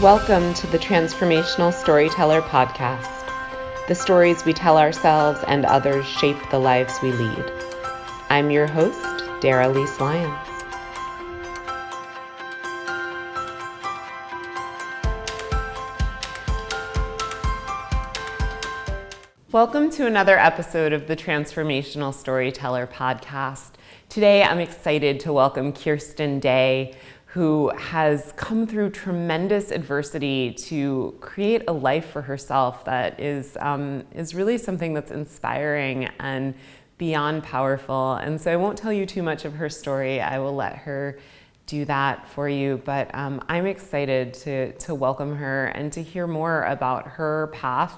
Welcome to the Transformational Storyteller Podcast. The stories we tell ourselves and others shape the lives we lead. I'm your host, Dara Lise Lyons. Welcome to another episode of the Transformational Storyteller Podcast. Today, I'm excited to welcome Kirstin Day, who has come through tremendous adversity to create a life for herself that is really something that's inspiring and beyond powerful. And so I won't tell you too much of her story. I will let her do that for you. But I'm excited to welcome her and to hear more about her path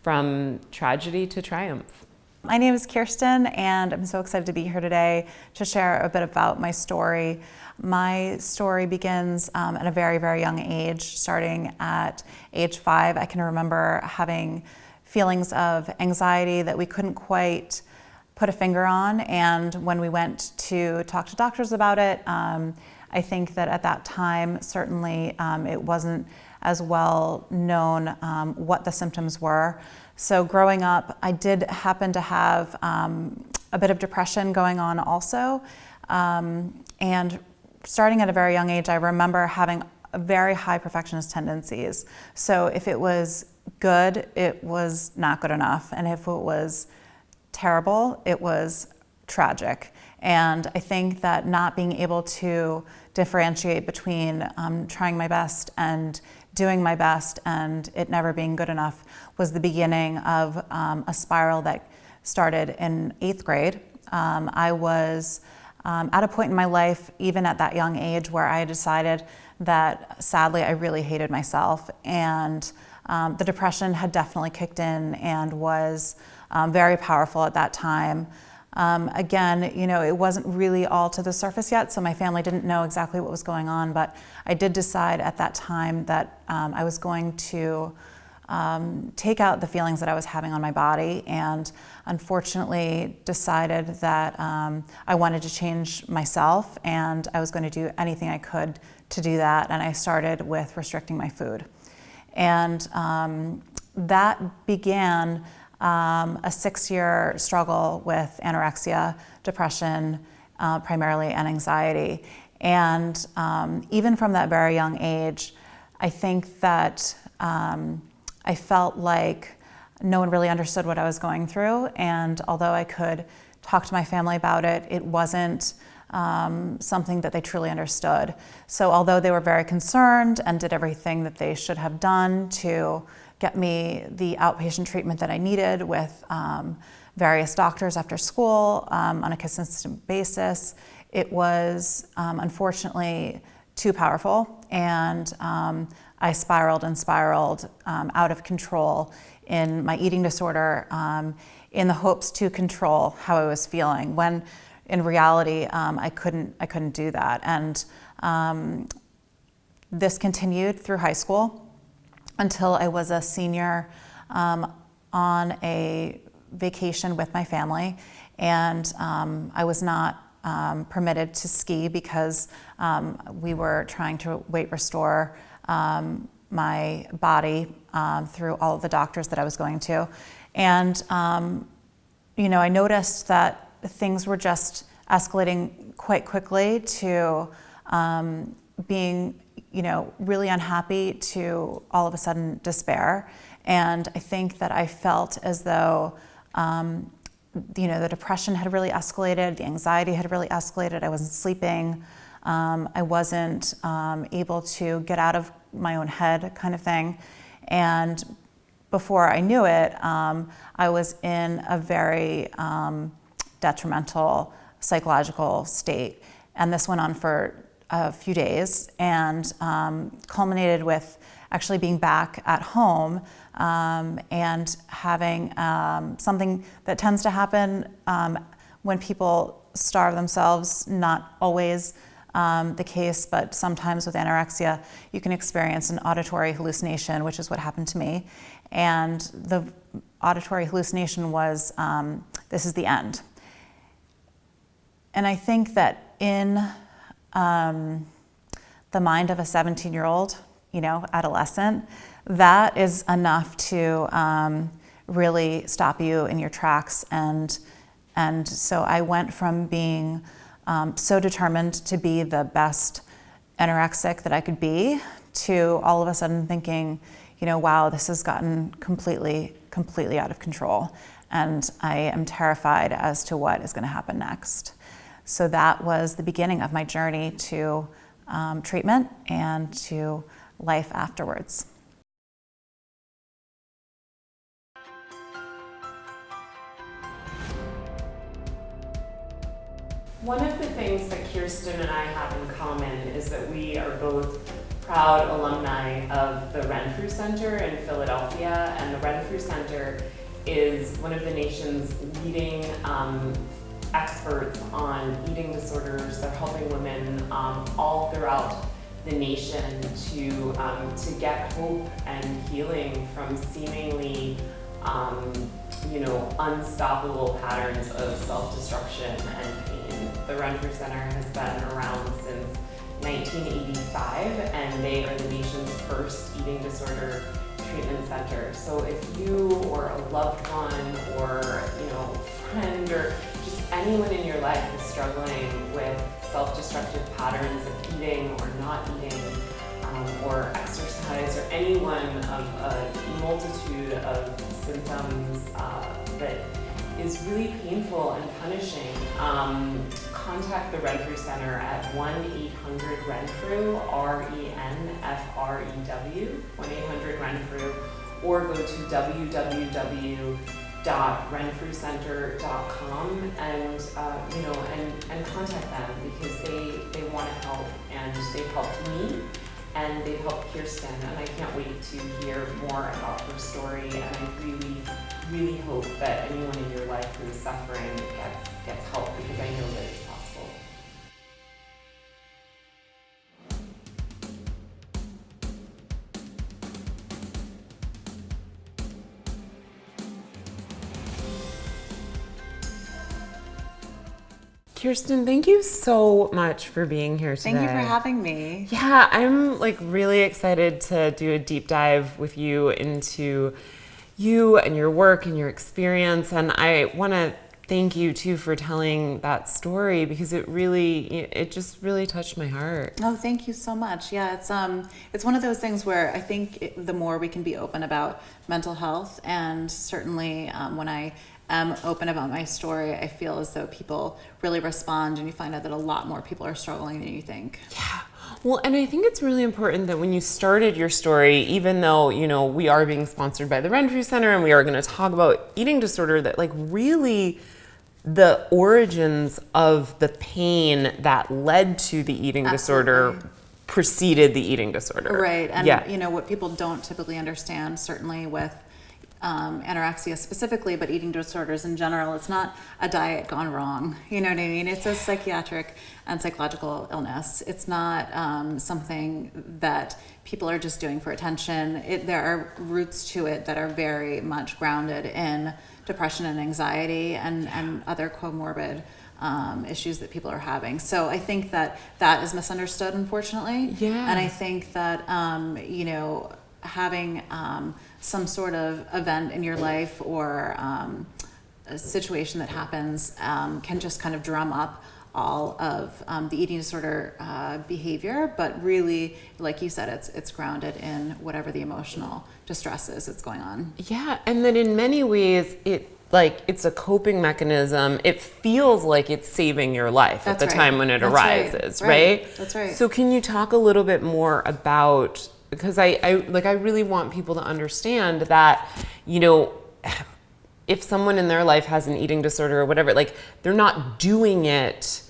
from tragedy to triumph. My name is Kirstin, and I'm so excited to be here today to share a bit about my story. My story begins at a very, very young age. Starting at age 5, I can remember having feelings of anxiety that we couldn't quite put a finger on. And when we went to talk to doctors about it, I think that at that time, certainly it wasn't as well known what the symptoms were. So growing up, I did happen to have a bit of depression going on also. And starting at a very young age, I remember having very high perfectionist tendencies. So if it was good, it was not good enough. And if it was terrible, it was tragic. And I think that not being able to differentiate between trying my best and doing my best and it never being good enough was the beginning of a spiral that started in 8th grade. I was at a point in my life, even at that young age, where I decided that sadly I really hated myself, and the depression had definitely kicked in and was very powerful at that time. Again, it wasn't really all to the surface yet, so my family didn't know exactly what was going on, but I did decide at that time that I was going to take out the feelings that I was having on my body, and unfortunately decided that I wanted to change myself, and I was going to do anything I could to do that, and I started with restricting my food. And that began a 6-year struggle with anorexia, depression, primarily, and anxiety. And even from that very young age, I think that I felt like no one really understood what I was going through. And although I could talk to my family about it, it wasn't something that they truly understood. So although they were very concerned and did everything that they should have done to get me the outpatient treatment that I needed with various doctors after school on a consistent basis, it was unfortunately too powerful, and I spiraled out of control in my eating disorder in the hopes to control how I was feeling, when in reality I couldn't do that. And this continued through high school until I was a senior on a vacation with my family, and I was not permitted to ski because we were trying to weight restore my body through all of the doctors that I was going to. And I noticed that things were just escalating quite quickly to being really unhappy to all of a sudden despair. And I think that I felt as though, the depression had really escalated, the anxiety had really escalated, I wasn't sleeping, I wasn't able to get out of my own head kind of thing. And before I knew it, I was in a very detrimental psychological state. And this went on for a few days and culminated with actually being back at home and having something that tends to happen when people starve themselves, not always the case, but sometimes with anorexia, you can experience an auditory hallucination, which is what happened to me. And the auditory hallucination was, this is the end. And I think that in the mind of a 17-year-old, adolescent, that is enough to really stop you in your tracks. And so I went from being so determined to be the best anorexic that I could be to all of a sudden thinking, wow, this has gotten completely out of control. And I am terrified as to what is going to happen next. So that was the beginning of my journey to treatment and to life afterwards. One of the things that Kirstin and I have in common is that we are both proud alumni of the Renfrew Center in Philadelphia, and the Renfrew Center is one of the nation's leading experts on eating disorders. They're helping women all throughout the nation to get hope and healing from seemingly unstoppable patterns of self-destruction and pain. The Renfrew Center has been around since 1985, and they are the nation's first eating disorder treatment center. So if you or a loved one or friend or just anyone in your life is struggling with self-destructive patterns of eating or not eating, or exercise, or any one of a multitude of symptoms that is really painful and punishing, contact the Renfrew Center at 1-800-RENFREW, RENFREW, 1-800-RENFREW, or go to www.renfrewcenter.com and contact them, because they want to help, and they've helped me and they've helped Kirstin, and I can't wait to hear more about her story. And I really, really hope that anyone in your life who is suffering gets help, because I know that it's possible. Kirstin, thank you so much for being here today. Thank you for having me. Yeah, I'm really excited to do a deep dive with you into you and your work and your experience. And I want to thank you too for telling that story, because it just really touched my heart. Oh, thank you so much. Yeah, it's one of those things where I think the more we can be open about mental health, and certainly when I am open about my story, I feel as though people really respond, and you find out that a lot more people are struggling than you think. Yeah. Well, and I think it's really important that when you started your story, even though, we are being sponsored by the Renfrew Center and we are going to talk about eating disorder, that really the origins of the pain that led to the eating disorder preceded the eating disorder. Right. And, yeah. What people don't typically understand, certainly with anorexia specifically, but eating disorders in general, it's not a diet gone wrong. You know what I mean? It's a psychiatric and psychological illness. It's not something that people are just doing for attention. There are roots to it that are very much grounded in depression and anxiety and other comorbid issues that people are having. So I think that is misunderstood, unfortunately. Yeah. And I think that, having some sort of event in your life or a situation that happens can just kind of drum up all of the eating disorder behavior, but really, like you said, it's grounded in whatever the emotional distress is that's going on. Yeah, and that in many ways it's a coping mechanism. It feels like it's saving your life at the time when it arises, right? That's right. So can you talk a little bit more about, because I really want people to understand that, if someone in their life has an eating disorder or whatever, they're not doing it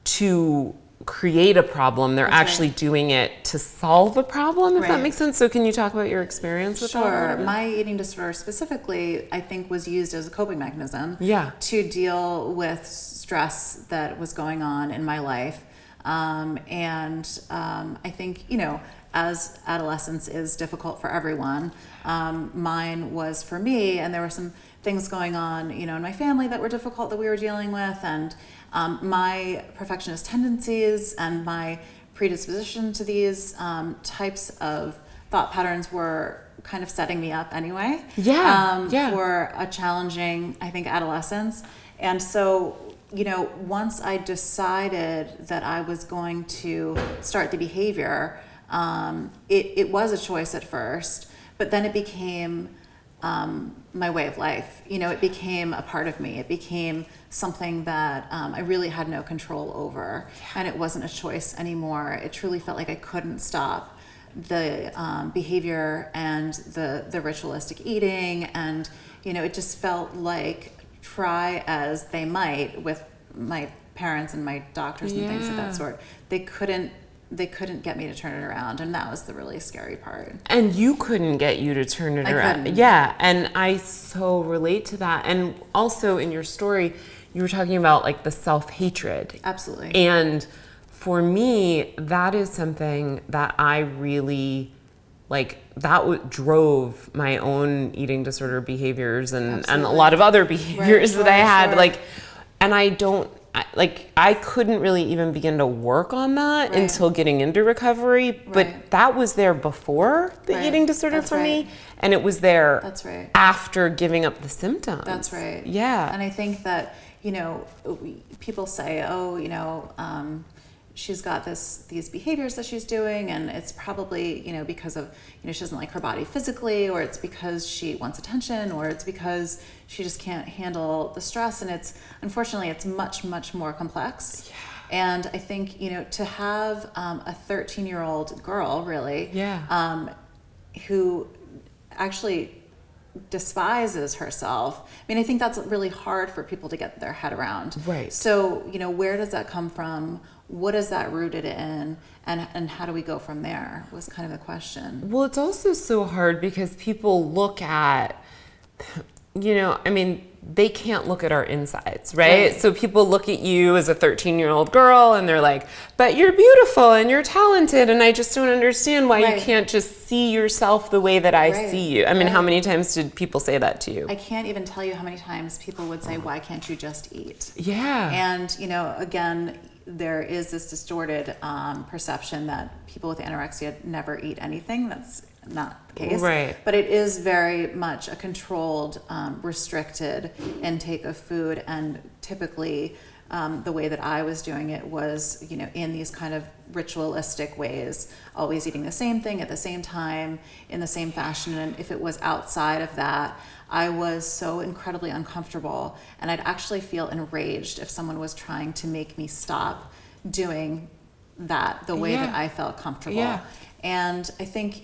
to create a problem. They're actually doing it to solve a problem, if that makes sense. So can you talk about your experience with that? Sure. My eating disorder specifically, I think, was used as a coping mechanism to deal with stress that was going on in my life. I think, as adolescence is difficult for everyone, mine was for me, and there were some things going on, in my family that were difficult that we were dealing with, and my perfectionist tendencies and my predisposition to these types of thought patterns were kind of setting me up anyway. For a challenging, I think, adolescence. And so, once I decided that I was going to start the behavior, it was a choice at first, but then it became my way of life. It became a part of me. It became something that I really had no control over, and it wasn't a choice anymore. It truly felt like I couldn't stop the behavior and the ritualistic eating, and it just felt like, try as they might with my parents and my doctors and things of that sort, they couldn't get me to turn it around, and that was the really scary part. And you couldn't get you to turn it around. Couldn't. Yeah, and I so relate to that. And also in your story, you were talking about like the self-hatred. Absolutely. And for me, that is something that I really drove my own eating disorder behaviors and a lot of other behaviors that I had. And I couldn't really even begin to work on that until getting into recovery. But that was there before the eating disorder for me. And it was there after giving up the symptoms. That's right. Yeah. And I think that, people say, she's got these behaviors that she's doing, and it's probably, because of, she doesn't like her body physically, or it's because she wants attention, or it's because she just can't handle the stress. And unfortunately, it's much, much more complex. Yeah. And I think, to have a 13-year-old girl, really, who actually despises herself. I mean, I think that's really hard for people to get their head around. Right. So, where does that come from? What is that rooted in? And how do we go from there was kind of the question. Well, it's also so hard because people look at, they can't look at our insides, right? So people look at you as a 13-year-old girl and they're like, but you're beautiful and you're talented, and I just don't understand why you can't just see yourself the way that I see you. I mean, how many times did people say that to you? I can't even tell you how many times people would say, why can't you just eat? Yeah. And, again, there is this distorted perception that people with anorexia never eat anything. That's not the case. Right. But it is very much a controlled, restricted intake of food. And typically, the way that I was doing it was, in these kind of ritualistic ways, always eating the same thing at the same time, in the same fashion. And if it was outside of that, I was so incredibly uncomfortable, and I'd actually feel enraged if someone was trying to make me stop doing that the way that I felt comfortable. Yeah. And I think,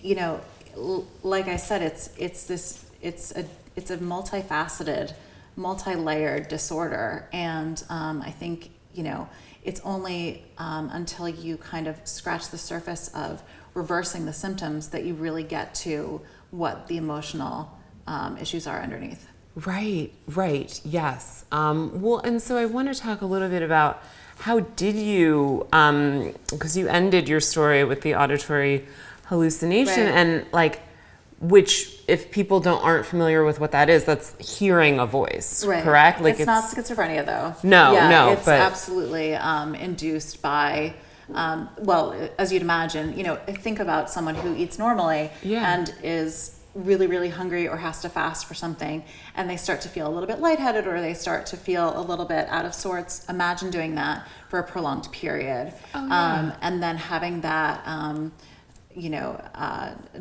like I said, it's a multifaceted, multi-layered disorder, and I think it's only until you kind of scratch the surface of reversing the symptoms that you really get to what the emotional issues are underneath. Right, yes. Well, and so I want to talk a little bit about how did you, because you ended your story with the auditory hallucination, and which, if people aren't familiar with what that is, that's hearing a voice, correct? It's not schizophrenia, though. No, it's absolutely induced by, as you'd imagine, think about someone who eats normally and is really, really hungry or has to fast for something, and they start to feel a little bit lightheaded, or they start to feel a little bit out of sorts. Imagine doing that for a prolonged period. And then having that,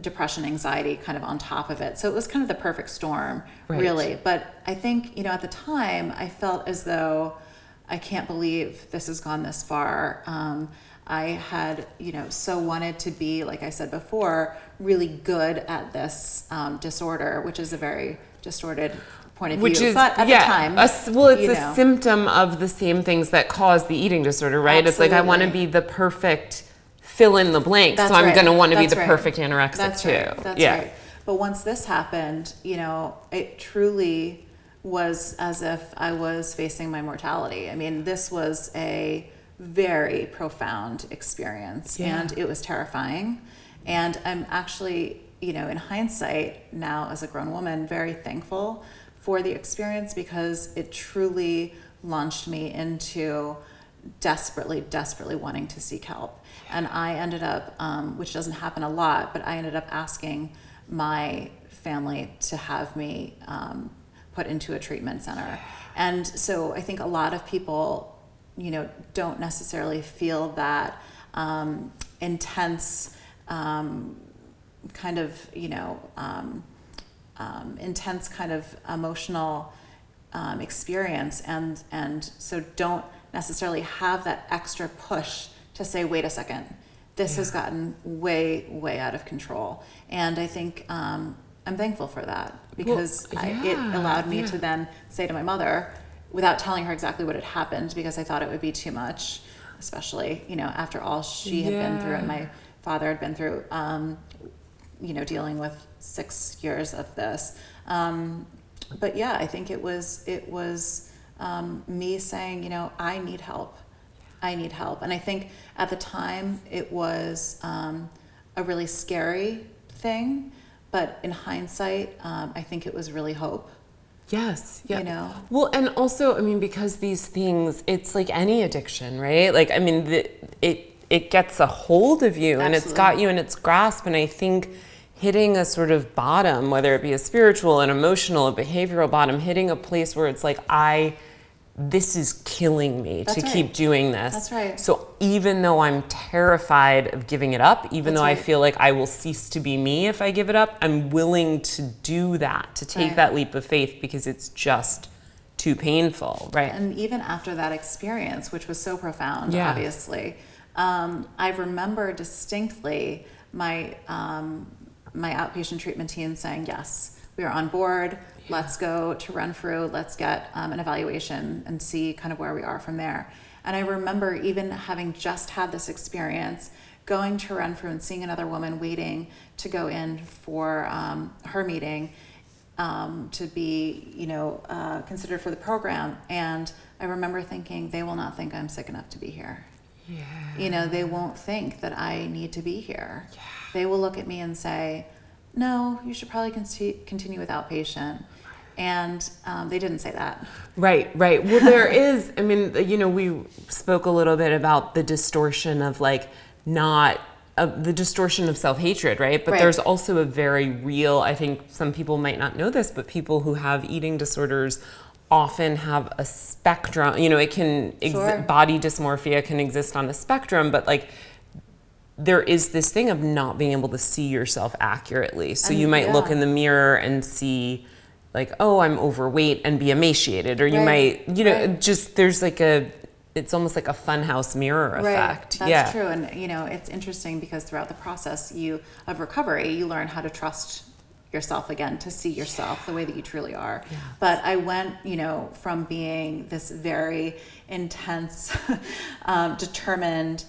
depression, anxiety kind of on top of it. So it was kind of the perfect storm, really. But I think, at the time, I felt as though I can't believe this has gone this far. I had, so wanted to be, like I said before, really good at this disorder, which is a very distorted point of view. But at the time, it's a symptom of the same things that cause the eating disorder, right? Absolutely. It's like, I want to be the perfect fill in the blank, so I'm going to want to be the perfect anorexic too. That's right. But once this happened, it truly was as if I was facing my mortality. I mean, this was a very profound experience, and it was terrifying. And I'm actually, in hindsight now as a grown woman, very thankful for the experience, because it truly launched me into desperately wanting to seek help. And I ended up, which doesn't happen a lot, but I ended up asking my family to have me put into a treatment center. And so I think a lot of people, don't necessarily feel that intense kind of, intense kind of emotional experience, and so don't necessarily have that extra push to say, wait a second, this has gotten way out of control. And I think I'm thankful for that, because it allowed me to then say to my mother, without telling her exactly what had happened, because I thought it would be too much, especially, after all she had been through and my father had been through, dealing with 6 years of this. But yeah, I think it was me saying, I need help. And I think at the time it was a really scary thing, but in hindsight, I think it was really hope. Yes. Yeah. Well, and also, because these things, it's like any addiction, right? Like, it gets a hold of you. Absolutely. And it's got you in its grasp. And I think hitting a sort of bottom, whether it be a spiritual, an emotional, a behavioral bottom, hitting a place where it's like, this is killing me to keep doing this. That's right. So even though I'm terrified of giving it up, even though I feel like I will cease to be me if I give it up, I'm willing to do that, to take that leap of faith, because it's just too painful, right? And even after that experience, which was so profound, obviously, I remember distinctly my outpatient treatment team saying, yes, we are on board. Let's go to Renfrew. Let's get an evaluation and see kind of where we are from there. And I remember even having just had this experience, going to Renfrew and seeing another woman waiting to go in for her meeting to be, considered for the program. And I remember thinking, they will not think I'm sick enough to be here. Yeah. They won't think that I need to be here. Yeah. They will look at me and say, no, you should probably continue with outpatient. And they didn't say that. Right. Well, there is, we spoke a little bit about the distortion of the distortion of self-hatred, right? But there's also a very real, I think some people might not know this, but people who have eating disorders often have a spectrum. It can, body dysmorphia can exist on a spectrum, but there is this thing of not being able to see yourself accurately. So you might look in the mirror and see I'm overweight and be emaciated, or you might, just there's it's almost like a funhouse mirror effect. That's true. And, it's interesting because throughout the process of recovery, you learn how to trust yourself again, to see yourself the way that you truly are. Yeah. But I went, from being this very intense, determined,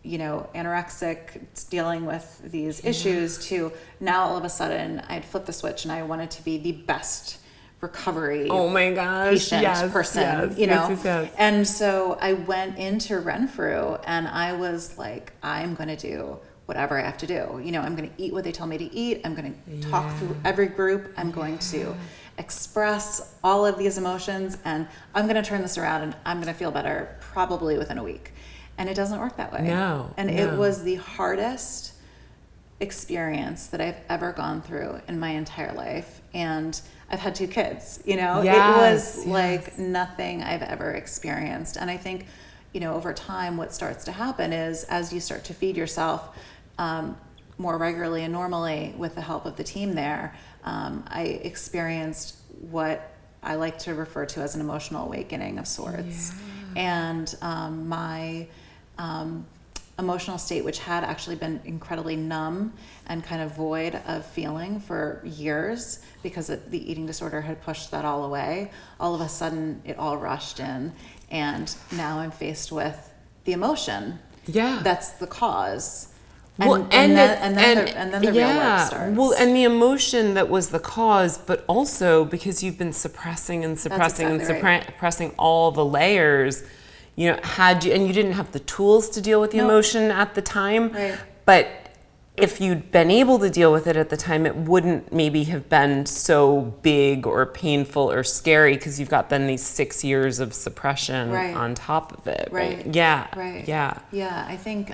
anorexic, dealing with these issues, to now all of a sudden I'd flipped the switch and I wanted to be the best recovery patient person, Yes. And so I went into Renfrew and I was like, I'm going to do whatever I have to do. I'm going to eat what they tell me to eat. I'm going to talk through every group. I'm going to express all of these emotions, and I'm going to turn this around, and I'm going to feel better probably within a week. And it doesn't work that way. No. It was the hardest experience that I've ever gone through in my entire life. And I've had 2 kids, It was like nothing I've ever experienced. And I think, over time, what starts to happen is, as you start to feed yourself more regularly and normally with the help of the team there, I experienced what I like to refer to as an emotional awakening of sorts. And my emotional state, which had actually been incredibly numb and kind of void of feeling for years because the eating disorder had pushed that all away, all of a sudden it all rushed in, and now I'm faced with the emotion that's the cause. And then the real work starts. Well, and the emotion that was the cause, but also because you've been suppressing all the layers, and you didn't have the tools to deal with the emotion at the time, but if you'd been able to deal with it at the time, it wouldn't maybe have been so big or painful or scary because you've got then these 6 years of suppression on top of it. Right. Yeah. Right. Yeah. Yeah. I think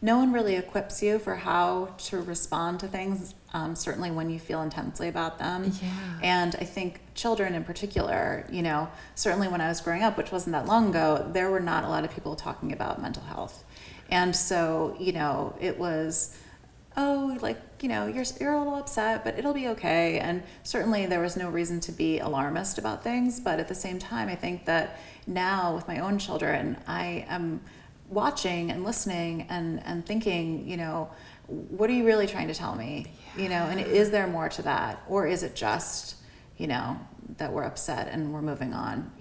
no one really equips you for how to respond to things, certainly when you feel intensely about them. Yeah. And I think children in particular, certainly when I was growing up, which wasn't that long ago, there were not a lot of people talking about mental health. And so, it was, you're a little upset, but it'll be okay. And certainly there was no reason to be alarmist about things. But at the same time, I think that now with my own children, I am watching and listening and thinking, what are you really trying to tell me? And is there more to that? Or is it just, that we're upset and we're moving on,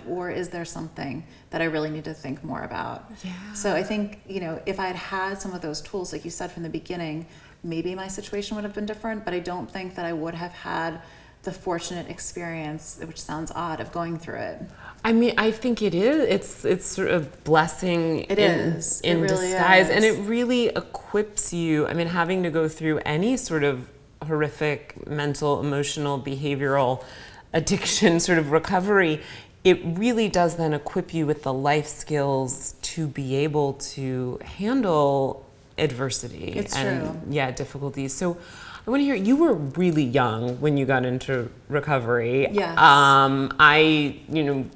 or is there something that I really need to think more about? Yeah. So I think, if I had some of those tools, like you said from the beginning, maybe my situation would have been different, but I don't think that I would have had the fortunate experience, which sounds odd, of going through it. I mean, I think it is. It's sort of blessing in really disguise. Is. And it really equips you. I mean, having to go through any sort of horrific mental, emotional, behavioral addiction sort of recovery, it really does then equip you with the life skills to be able to handle adversity difficulties. So I want to hear, you were really young when you got into recovery. Yes. I,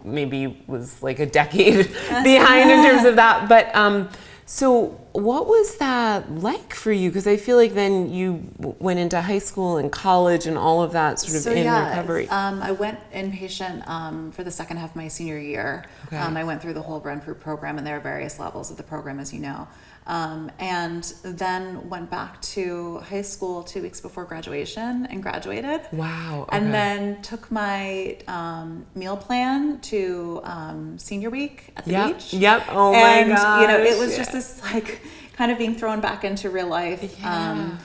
maybe was like a decade behind in terms of that. But so what was that like for you? Because I feel like then you went into high school and college and all of that sort of recovery. I went inpatient for the second half of my senior year. Okay. I went through the whole run-through program, and there are various levels of the program, as you know. And then went back to high school 2 weeks before graduation and graduated. Wow. Okay. And then took my meal plan to senior week at the beach. Yep. Oh my gosh. And, it was just this like kind of being thrown back into real life. Yeah.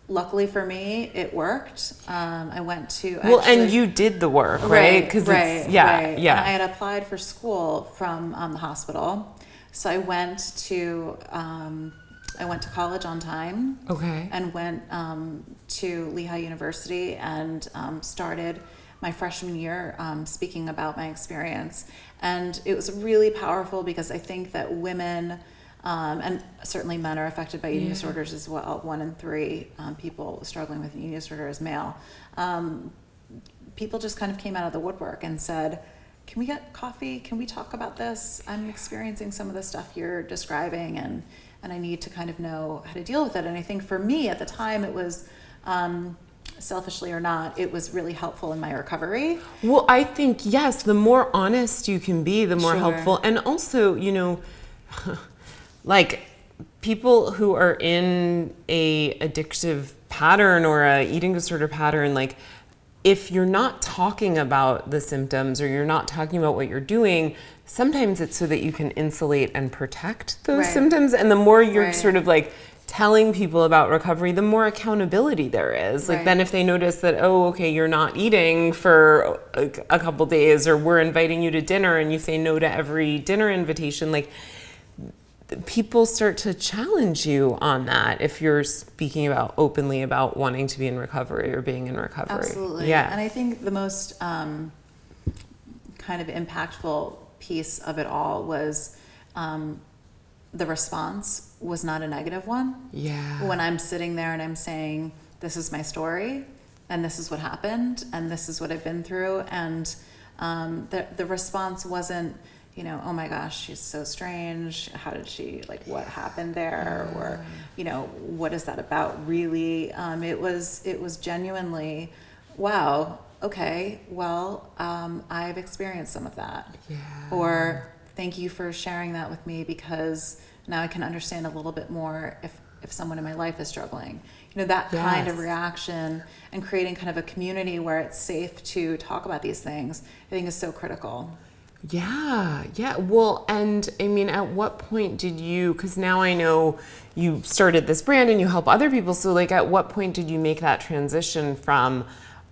Luckily for me, it worked. I went to and you did the work, right? Because right. Yeah. And I had applied for school from the hospital. So I went to college on time. Okay. And went to Lehigh University and started my freshman year speaking about my experience. And it was really powerful because I think that women, and certainly men, are affected by eating disorders as well. 1 in 3 people struggling with an eating disorder is male. People just kind of came out of the woodwork and said, can we get coffee? Can we talk about this? I'm experiencing some of the stuff you're describing, and I need to kind of know how to deal with it. And I think for me at the time, it was, selfishly or not, it was really helpful in my recovery. Well, I think, yes, the more honest you can be, the more helpful. And also, like people who are in a addictive pattern or a eating disorder pattern, like if you're not talking about the symptoms or you're not talking about what you're doing, sometimes it's so that you can insulate and protect those symptoms. And the more you're sort of like telling people about recovery, the more accountability there is. Like then if they notice that, you're not eating for a couple days, or we're inviting you to dinner and you say no to every dinner invitation, like people start to challenge you on that if you're speaking openly about wanting to be in recovery or being in recovery. Absolutely. Yeah. And I think the most kind of impactful piece of it all was the response was not a negative one. Yeah. When I'm sitting there and I'm saying, this is my story, and this is what happened, and this is what I've been through, and the response wasn't, oh my gosh, she's so strange. How did she, what happened there? Or, what is that about really? It was genuinely, wow, okay, well, I've experienced some of that. Yeah. Or thank you for sharing that with me, because now I can understand a little bit more if someone in my life is struggling. That kind of reaction, and creating kind of a community where it's safe to talk about these things, I think is so critical. Yeah. Well, and I mean, at what point did you, because now I know you started this brand and you help other people, so at what point did you make that transition from,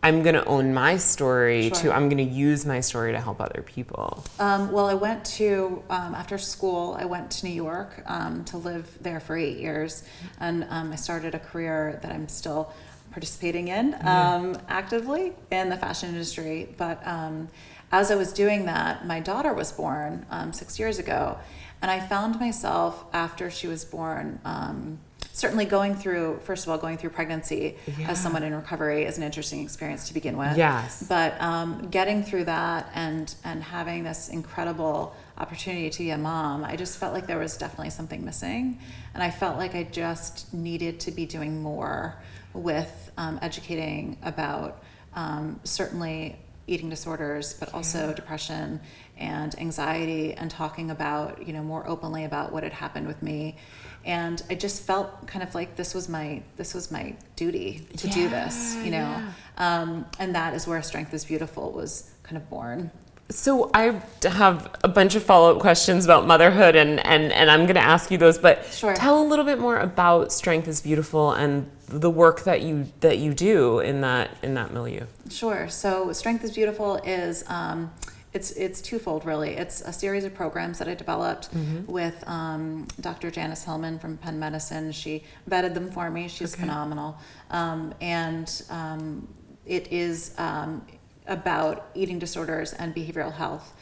I'm going to own my story Sure. to I'm going to use my story to help other people? Well, I went to, after school, I went to New York to live there for 8 years. And I started a career that I'm still participating in actively in the fashion industry. But as I was doing that, my daughter was born 6 years ago. And I found myself, after she was born, certainly first of all, going through pregnancy as someone in recovery is an interesting experience to begin with. Yes. But getting through that and having this incredible opportunity to be a mom, I just felt like there was definitely something missing. And I felt like I just needed to be doing more with educating about certainly eating disorders, but also depression and anxiety, and talking about, more openly about what had happened with me. And I just felt kind of like this was my duty to do this, and that is where Strength is Beautiful was kind of born. So I have a bunch of follow-up questions about motherhood, and I'm going to ask you those, but Sure. Tell a little bit more about Strength is Beautiful and the work that you do in that milieu. Sure. So Strength is Beautiful is it's twofold, really. It's a series of programs that I developed with Dr. Janice Hillman from Penn Medicine. She vetted them for me. She's phenomenal, and it is about eating disorders and behavioral health.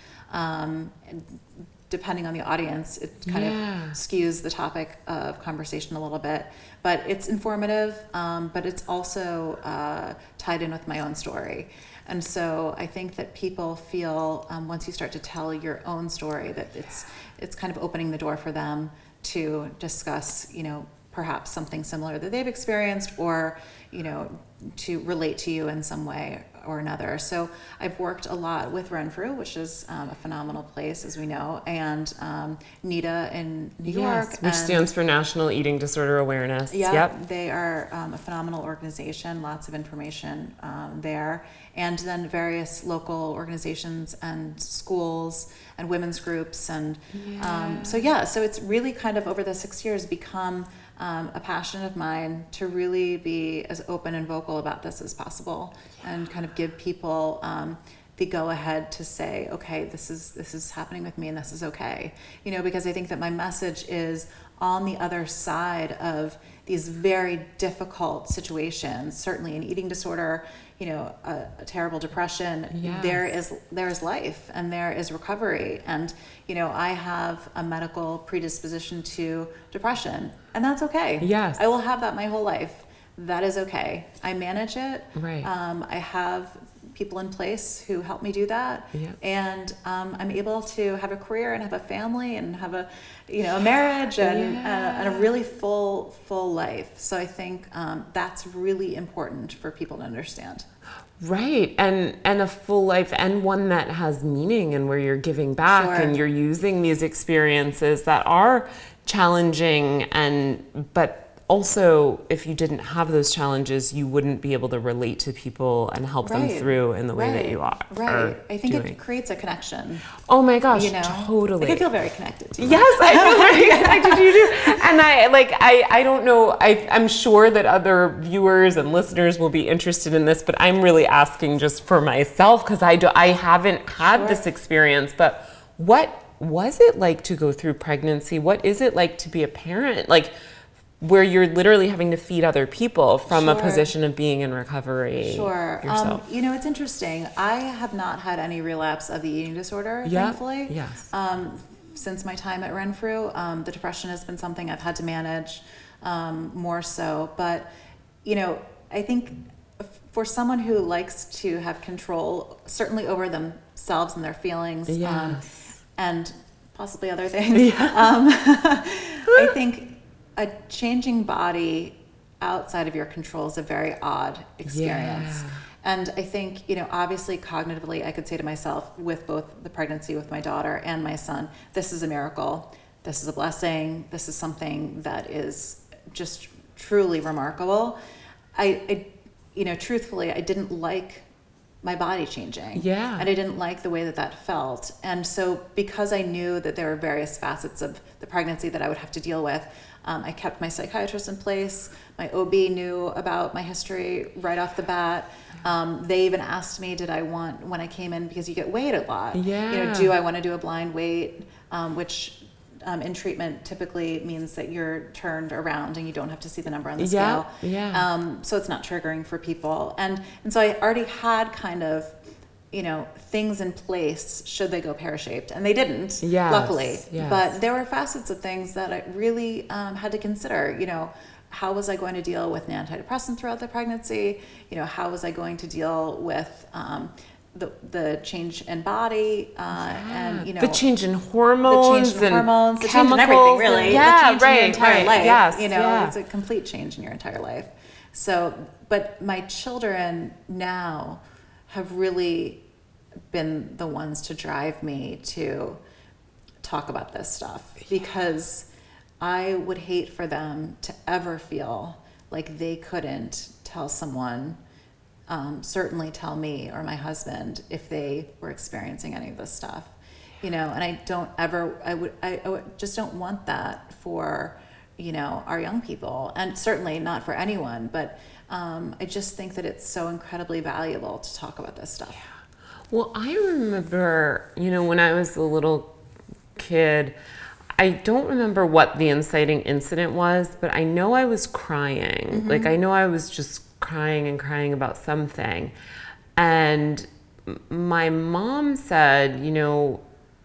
Depending on the audience, it kind of skews the topic of conversation a little bit, but it's informative, but it's also tied in with my own story. And so I think that people feel, once you start to tell your own story, that it's kind of opening the door for them to discuss, perhaps something similar that they've experienced, or, to relate to you in some way or another. So I've worked a lot with Renfrew, which is a phenomenal place, as we know, and NEDA in New York. Which stands for National Eating Disorder Awareness. Yep. They are a phenomenal organization, lots of information there. And then various local organizations and schools and women's groups. And so it's really kind of over the 6 years become a passion of mine to really be as open and vocal about this as possible, and kind of give people the go ahead to say, okay, this is happening with me, and this is okay. Because I think that my message is on the other side of these very difficult situations, certainly an eating disorder, a terrible depression, there is life, and there is recovery. And, I have a medical predisposition to depression, and that's okay. Yes. I will have that my whole life. That is okay. I manage it. Right. I have people in place who help me do that. Yeah. And I'm able to have a career and have a family and have a marriage and a really full life. So I think that's really important for people to understand. Right. And a full life, and one that has meaning, and where you're giving back. Sure. And you're using these experiences that are challenging, but also, if you didn't have those challenges, you wouldn't be able to relate to people and help them through in the way that you are. Right. I think it creates a connection. Oh my gosh, totally. I feel very connected to you. Yes, I feel very connected to you too. And I don't know, I'm sure that other viewers and listeners will be interested in this, but I'm really asking just for myself, because I haven't had this experience. But what was it like to go through pregnancy? What is it like to be a parent? Where you're literally having to feed other people from a position of being in recovery yourself. It's interesting. I have not had any relapse of the eating disorder, thankfully. Yes. Since my time at Renfrew, the depression has been something I've had to manage more so. But, I think for someone who likes to have control, certainly over themselves and their feelings, and possibly other things, I think a changing body outside of your control is a very odd experience. And I think, obviously cognitively, I could say to myself, with both the pregnancy with my daughter and my son, this is a miracle. This is a blessing. This is something that is just truly remarkable. I truthfully, I didn't like my body changing. Yeah. And I didn't like the way that felt. And so because I knew that there were various facets of the pregnancy that I would have to deal with, I kept my psychiatrist in place. My OB knew about my history right off the bat. They even asked me, when I came in, because you get weighed a lot, do I want to do a blind weight, which in treatment typically means that you're turned around and you don't have to see the number on the scale. So it's not triggering for people. And so I already had kind of, things in place should they go pear-shaped, and they didn't, luckily. But there were facets of things that I really had to consider. How was I going to deal with an antidepressant throughout the pregnancy? How was I going to deal with the change in body, and the change in hormones, the change in everything, really. The change in your entire life. It's a complete change in your entire life. So, but my children now have really been the ones to drive me to talk about this stuff, because I would hate for them to ever feel like they couldn't tell someone, certainly tell me or my husband, if they were experiencing any of this stuff, and I just don't want that for, our young people, and certainly not for anyone, but I just think that it's so incredibly valuable to talk about this stuff. Well, I remember, when I was a little kid, I don't remember what the inciting incident was, but I know I was crying. Like, I know I was just crying and crying about something. And my mom said,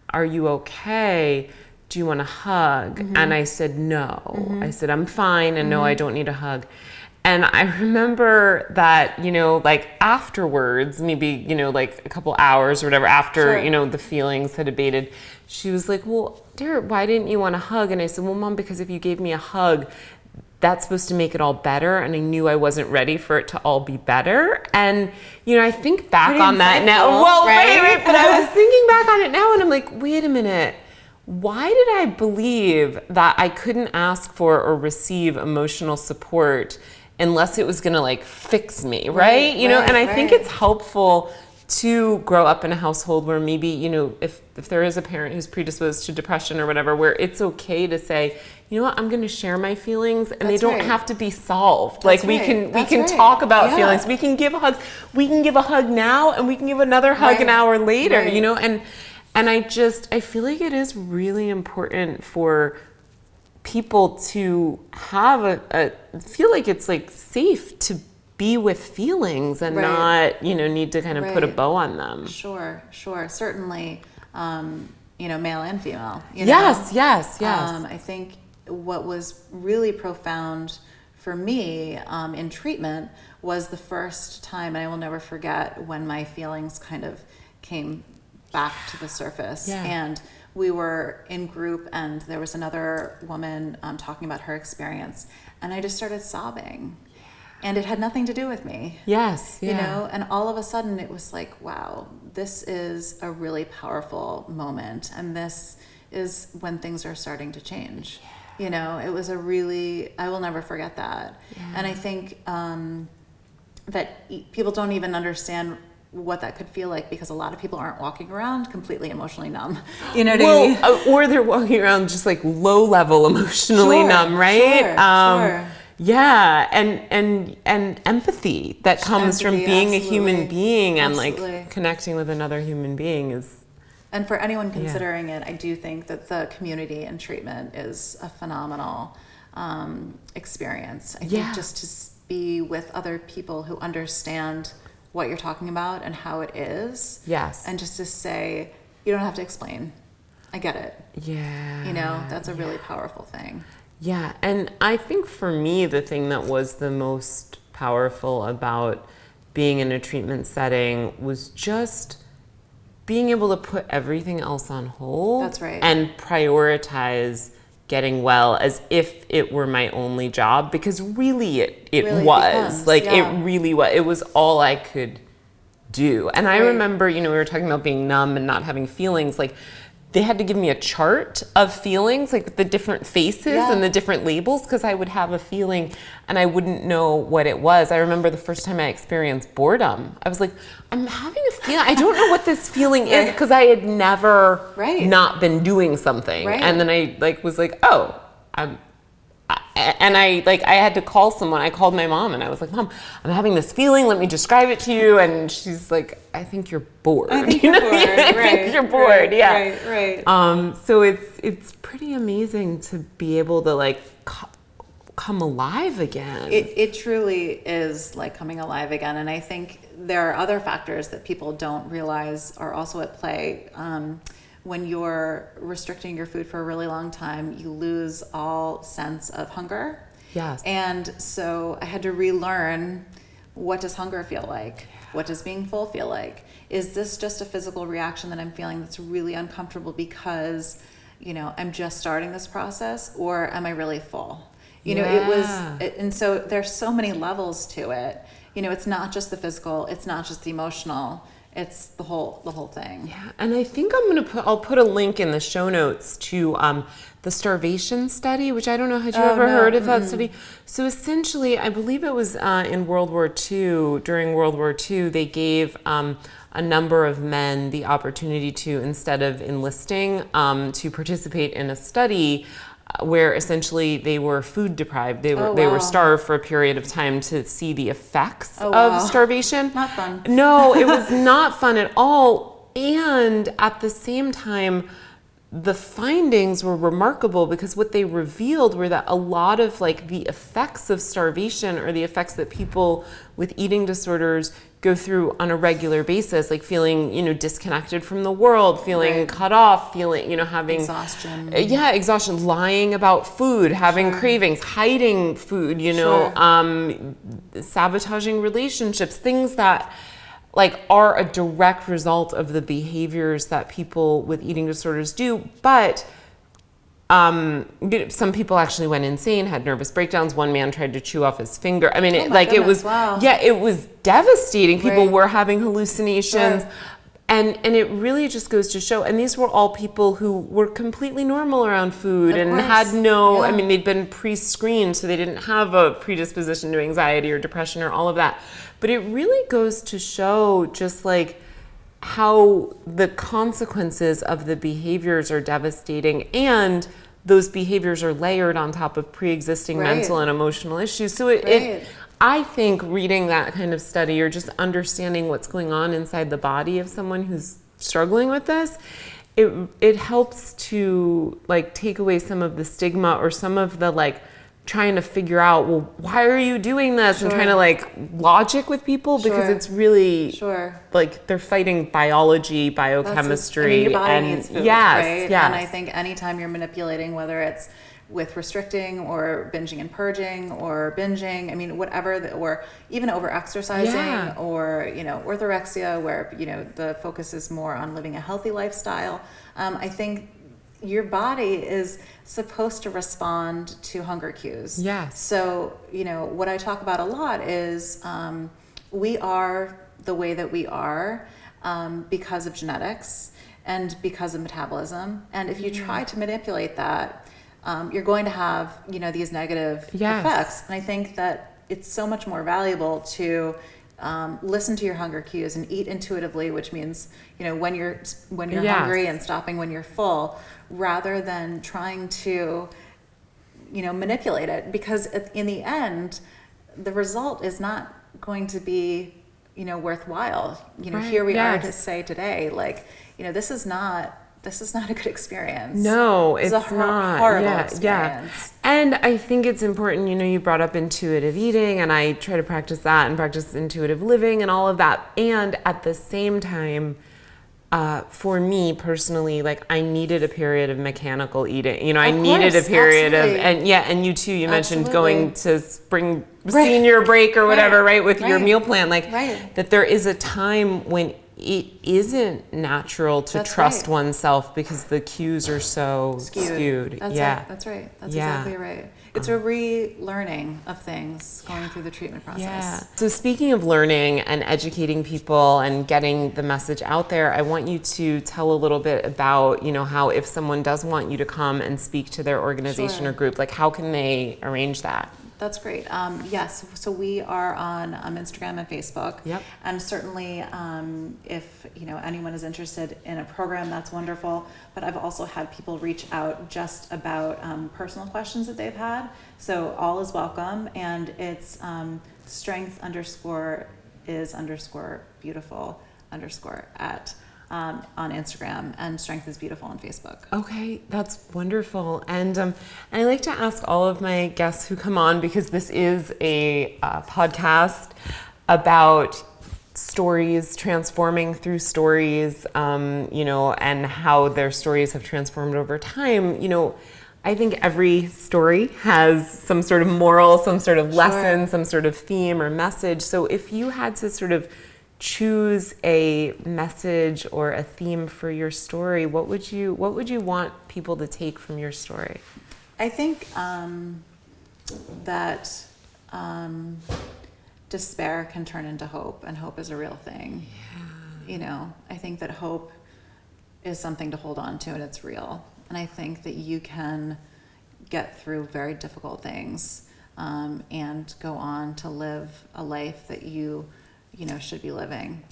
are you okay? Do you want a hug? And I said, no. I said, I'm fine, and no, I don't need a hug. And I remember that, like afterwards, maybe, like a couple hours or whatever after, the feelings had abated, she was like, well, dear, why didn't you want a hug? And I said, well, Mom, because if you gave me a hug, that's supposed to make it all better. And I knew I wasn't ready for it to all be better. And, I think back on that now. Well, right. But I was thinking back on it now, and I'm like, wait a minute. Why did I believe that I couldn't ask for or receive emotional support unless it was going to like fix me, right? And I think it's helpful to grow up in a household where maybe, if there is a parent who's predisposed to depression or whatever, where it's okay to say, you know what, I'm going to share my feelings, and they don't have to be solved. Like we can talk about feelings. We can give hugs. We can give a hug now, and we can give another hug an hour later, and I feel like it is really important for people to have feel like it's like safe to be with feelings and not, need to kind of put a bow on them. Sure. Certainly, male and female. Yes. I think what was really profound for me in treatment was the first time, and I will never forget, when my feelings kind of came back to the surface. And we were in group, and there was another woman talking about her experience, and I just started sobbing, and it had nothing to do with me. And all of a sudden it was like, wow, this is a really powerful moment, and this is when things are starting to change. It was I will never forget that. And I think that people don't even understand what that could feel like, because a lot of people aren't walking around completely emotionally numb. I mean? Or they're walking around just like low level emotionally numb, right? Sure. Yeah, and empathy that comes from being a human being and like connecting with another human being is. And for anyone considering it, I do think that the community and treatment is a phenomenal experience. I think just to be with other people who understand what you're talking about and how it is. And just to say, you don't have to explain. I get it. That's a really powerful thing. And I think for me, the thing that was the most powerful about being in a treatment setting was just being able to put everything else on hold. That's right. And prioritize getting well as if it were my only job, because really it really was. It really was. It was all I could do. And I remember, we were talking about being numb and not having feelings, like they had to give me a chart of feelings, like the different faces and the different labels, because I would have a feeling and I wouldn't know what it was. I remember the first time I experienced boredom. I was like, I'm having a feeling. I don't know what this feeling is, because I had never not been doing something. And then I was like, oh, and I had to call someone. I called my mom and I was like, Mom, I'm having this feeling. Let me describe it to you. And she's like, I think you're bored. I think you're bored. I think you're bored. Right. So it's pretty amazing to be able to like come alive again. It truly is like coming alive again. And I think there are other factors that people don't realize are also at play. When you're restricting your food for a really long time, you lose all sense of hunger. Yes. And so I had to relearn, what does hunger feel like? What does being full feel like? Is this just a physical reaction that I'm feeling that's really uncomfortable because, I'm just starting this process, or am I really full? And so there's so many levels to it. It's not just the physical, it's not just the emotional, it's the whole thing. Yeah, and I think I'll put a link in the show notes to the starvation study, which I don't know, had you ever heard of that study? So essentially, I believe it was in World War II, during World War II, they gave a number of men the opportunity to, instead of enlisting, to participate in a study where essentially they were food deprived. They were starved for a period of time to see the effects of starvation. Not fun. No, it was not fun at all. And at the same time, the findings were remarkable because what they revealed were that a lot of like the effects of starvation, or the effects that people with eating disorders go through on a regular basis, like feeling, disconnected from the world, feeling cut off, feeling, having exhaustion. Exhaustion, lying about food, having cravings, hiding food, sabotaging relationships, things that like are a direct result of the behaviors that people with eating disorders do. But some people actually went insane, had nervous breakdowns. One man tried to chew off his finger. I mean, it was devastating. People were having hallucinations. And it really just goes to show, and these were all people who were completely normal around food and had no, I mean, they'd been pre-screened, so they didn't have a predisposition to anxiety or depression or all of that. But it really goes to show just like how the consequences of the behaviors are devastating, and those behaviors are layered on top of pre-existing mental and emotional issues. So I think reading that kind of study, or just understanding what's going on inside the body of someone who's struggling with this, it helps to like take away some of the stigma, or some of the like trying to figure out, well, why are you doing this? And trying to like logic with people, because it's really like they're fighting biology, biochemistry. Your body needs food, right? Yes. And I think anytime you're manipulating, whether it's with restricting or binging and purging or binging, I mean, whatever, or even over exercising or, orthorexia, where, the focus is more on living a healthy lifestyle. I think your body is supposed to respond to hunger cues. Yes. So, what I talk about a lot is we are the way that we are because of genetics and because of metabolism. And if you try to manipulate that, you're going to have, these negative effects. And I think that it's so much more valuable to listen to your hunger cues and eat intuitively, which means, when you're hungry, and stopping when you're full, rather than trying to, manipulate it. Because in the end, the result is not going to be, worthwhile. Here we are to say today, like, this is not a good experience. No, it's a horrible experience. And I think it's important, you brought up intuitive eating, and I try to practice that and practice intuitive living and all of that. And at the same time, for me personally, like I needed a period of mechanical eating. I needed a period and you too, you mentioned going to spring senior break or whatever, with your meal plan, that there is a time when it isn't natural to trust oneself because the cues are so skewed. That's right. That's exactly right. It's a relearning of things going through the treatment process. Yeah. So speaking of learning and educating people and getting the message out there, I want you to tell a little bit about, how if someone does want you to come and speak to their organization or group, like how can they arrange that? That's great. Yes, so we are on Instagram and Facebook. Yep. And certainly, if anyone is interested in a program, that's wonderful. But I've also had people reach out just about personal questions that they've had. So all is welcome, and it's strength_is_beautiful_ at on Instagram, and Strength is Beautiful on Facebook. Okay, that's wonderful. And I like to ask all of my guests who come on, because this is a podcast about stories, transforming through stories, and how their stories have transformed over time. I think every story has some sort of moral, some sort of lesson, some sort of theme or message. So if you had to sort of choose a message or a theme for your story, what would you want people to take from your story? I think that despair can turn into hope, and hope is a real thing. Yeah. I think that hope is something to hold on to, and it's real. And I think that you can get through very difficult things and go on to live a life that you should be living.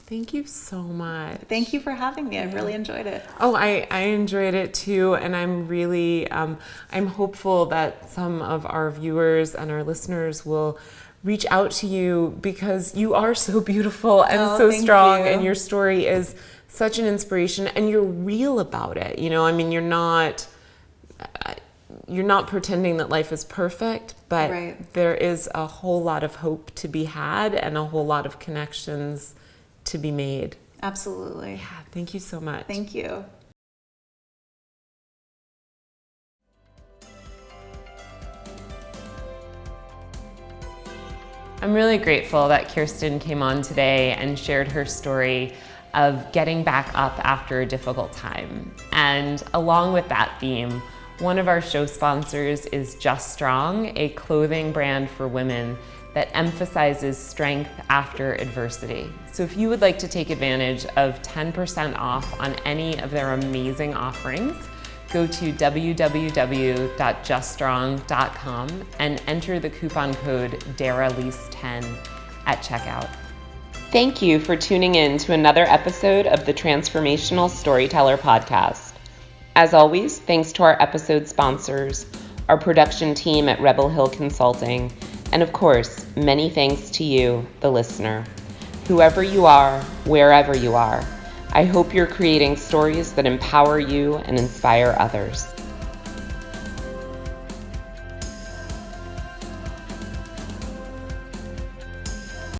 Thank you so much. Thank you for having me. I really enjoyed it. Oh, I enjoyed it too. And I'm really, I'm hopeful that some of our viewers and our listeners will reach out to you, because you are so beautiful and so strong. And your story is such an inspiration, and you're real about it. You're not pretending that life is perfect, but there is a whole lot of hope to be had and a whole lot of connections to be made. Absolutely. Yeah, thank you so much. Thank you. I'm really grateful that Kirstin came on today and shared her story of getting back up after a difficult time. And along with that theme, one of our show sponsors is Just Strong, a clothing brand for women that emphasizes strength after adversity. So if you would like to take advantage of 10% off on any of their amazing offerings, go to www.juststrong.com and enter the coupon code DARALEASE10 at checkout. Thank you for tuning in to another episode of the Transformational Storyteller Podcast. As always, thanks to our episode sponsors, our production team at Rebel Hill Consulting, and of course, many thanks to you, the listener. Whoever you are, wherever you are, I hope you're creating stories that empower you and inspire others.